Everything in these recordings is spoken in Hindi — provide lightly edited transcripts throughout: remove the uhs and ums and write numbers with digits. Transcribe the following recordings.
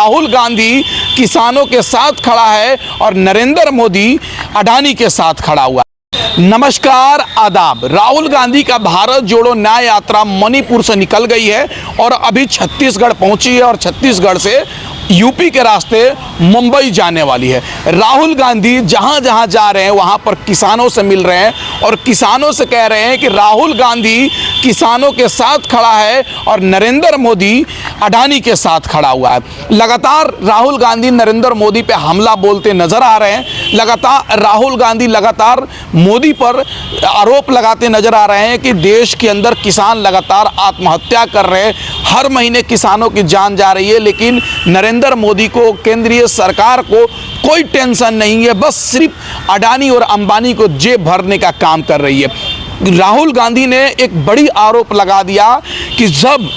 राहुल गांधी किसानों के साथ खड़ा है और नरेंद्र मोदी अडानी के साथ खड़ा हुआ है। नमस्कार, आदाब। राहुल गांधी का भारत जोड़ो न्याय यात्रा मणिपुर से निकल गई है और अभी छत्तीसगढ़ पहुंची है और छत्तीसगढ़ से यूपी के रास्ते मुंबई जाने वाली है। राहुल गांधी जहां जहां जा रहे हैं वहां पर किसानों से मिल रहे हैं और किसानों से कह रहे हैं कि राहुल गांधी किसानों के साथ खड़ा है और नरेंद्र मोदी अडानी के साथ खड़ा हुआ है। लगातार राहुल गांधी नरेंद्र मोदी पे हमला बोलते नजर आ रहे हैं। लगातार राहुल गांधी लगातार मोदी पर आरोप लगाते नजर आ रहे हैं कि देश के अंदर किसान लगातार आत्महत्या कर रहे हैं, हर महीने किसानों की जान जा रही है, लेकिन नरेंद्र मोदी को, केंद्रीय सरकार को कोई टेंशन नहीं है, बस सिर्फ अडानी और अंबानी को जेब भरने का काम कर रही है। राहुल गांधी ने एक बड़ी आरोप लगा दिया कि जब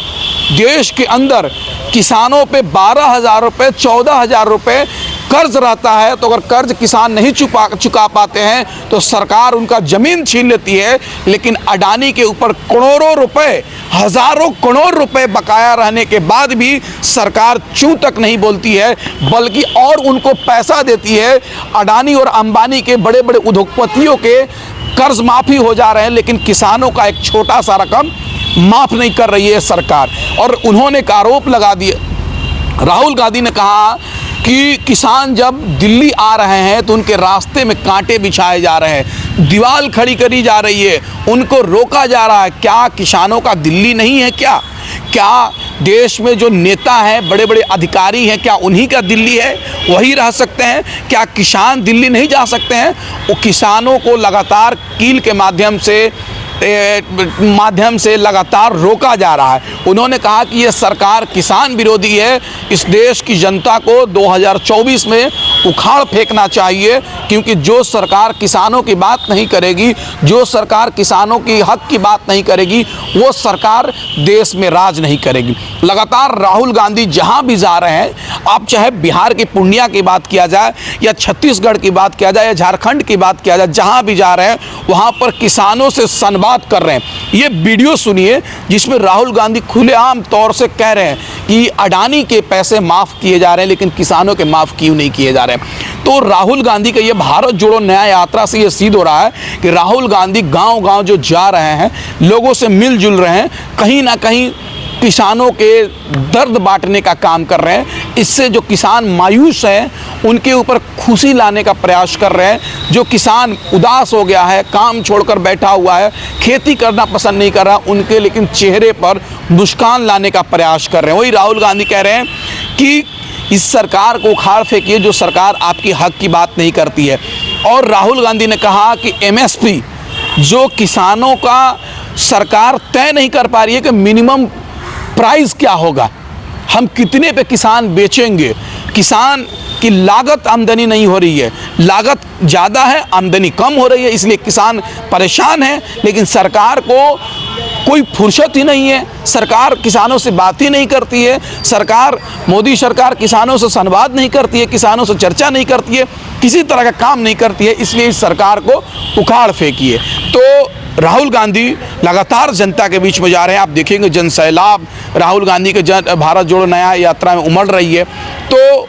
देश के अंदर किसानों पे 12,000 रुपये, 14,000 रुपये कर्ज रहता है, तो अगर कर्ज किसान नहीं चुका पाते हैं तो सरकार उनका ज़मीन छीन लेती है, लेकिन अडानी के ऊपर करोड़ों रुपए, हज़ारों करोड़ रुपए बकाया रहने के बाद भी सरकार चूं तक नहीं बोलती है, बल्कि और उनको पैसा देती है। अडानी और अंबानी के बड़े बड़े उद्योगपतियों के कर्ज माफ़ी हो जा रहे हैं, लेकिन किसानों का एक छोटा सा रकम माफ़ नहीं कर रही है सरकार। और उन्होंने एक आरोप लगा दिया, राहुल गांधी ने कहा कि किसान जब दिल्ली आ रहे हैं तो उनके रास्ते में कांटे बिछाए जा रहे हैं, दीवार खड़ी करी जा रही है, उनको रोका जा रहा है। क्या किसानों का दिल्ली नहीं है क्या? क्या देश में जो नेता हैं, बड़े बड़े अधिकारी हैं, क्या उन्हीं का दिल्ली है? वही रह सकते हैं? क्या किसान दिल्ली नहीं जा सकते हैं? वो किसानों को लगातार कील के माध्यम से लगातार रोका जा रहा है। उन्होंने कहा कि ये सरकार किसान विरोधी है, इस देश की जनता को 2024 में उखाड़ फेंकना चाहिए, क्योंकि जो सरकार किसानों की बात नहीं करेगी, जो सरकार किसानों की हक की बात नहीं करेगी, वो सरकार देश में राज नहीं करेगी। लगातार राहुल गांधी जहां भी जा रहे हैं, आप चाहे बिहार की पूर्णिया की बात किया जाए या छत्तीसगढ़ की बात किया जाए या झारखंड की बात किया जाए, जहां भी जा रहे हैं वहां पर किसानों से संवाद कर रहे हैं। ये वीडियो सुनिए जिसमें राहुल गांधी खुलेआम तौर से कह रहे हैं कि अडानी के पैसे माफ किए जा रहे हैं, लेकिन किसानों के माफ क्यों नहीं किए जा रहे हैं। तो राहुल गांधी का ये भारत जोड़ो न्याय यात्रा से ये सिद्ध हो रहा है कि राहुल गांधी गांव-गांव जो जा रहे हैं, लोगों से मिलजुल रहे हैं, कहीं ना कहीं किसानों के दर्द बांटने का काम कर रहे हैं। इससे जो किसान मायूस हैं उनके ऊपर खुशी लाने का प्रयास कर रहे हैं। जो किसान उदास हो गया है, काम छोड़कर बैठा हुआ है, खेती करना पसंद नहीं कर रहा, उनके लेकिन चेहरे पर मुस्कान लाने का प्रयास कर रहे हैं। वही राहुल गांधी कह रहे हैं कि इस सरकार को उखाड़ फेंकिए जो सरकार आपकी हक की बात नहीं करती है। और राहुल गांधी ने कहा कि एमएसपी जो किसानों का सरकार तय नहीं कर पा रही है कि मिनिमम प्राइस क्या होगा, हम कितने पे किसान बेचेंगे, किसान की लागत आमदनी नहीं हो रही है, लागत ज़्यादा है आमदनी कम हो रही है, इसलिए किसान परेशान है। लेकिन सरकार को कोई फुर्सत ही नहीं है, सरकार किसानों से बात ही नहीं करती है, सरकार, मोदी सरकार किसानों से संवाद नहीं करती है, किसानों से चर्चा नहीं करती है, किसी तरह का काम नहीं करती है, इसलिए इस सरकार को उखाड़ फेंकिए। तो राहुल गांधी लगातार जनता के बीच में जा रहे हैं। आप देखेंगे जनसैलाब राहुल गांधी के भारत जोड़ो न्याय यात्रा में उमड़ रही है। तो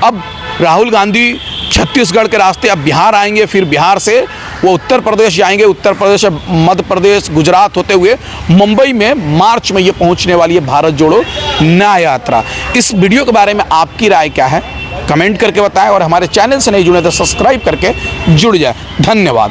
अब राहुल गांधी छत्तीसगढ़ के रास्ते अब बिहार आएंगे, फिर बिहार से वो उत्तर प्रदेश जाएंगे, उत्तर प्रदेश, मध्य प्रदेश, गुजरात होते हुए मुंबई में मार्च में ये पहुंचने वाली है भारत जोड़ो न्याय यात्रा। इस वीडियो के बारे में आपकी राय क्या है, कमेंट करके बताएं और हमारे चैनल से नहीं जुड़े तो सब्सक्राइब करके जुड़ जाए। धन्यवाद।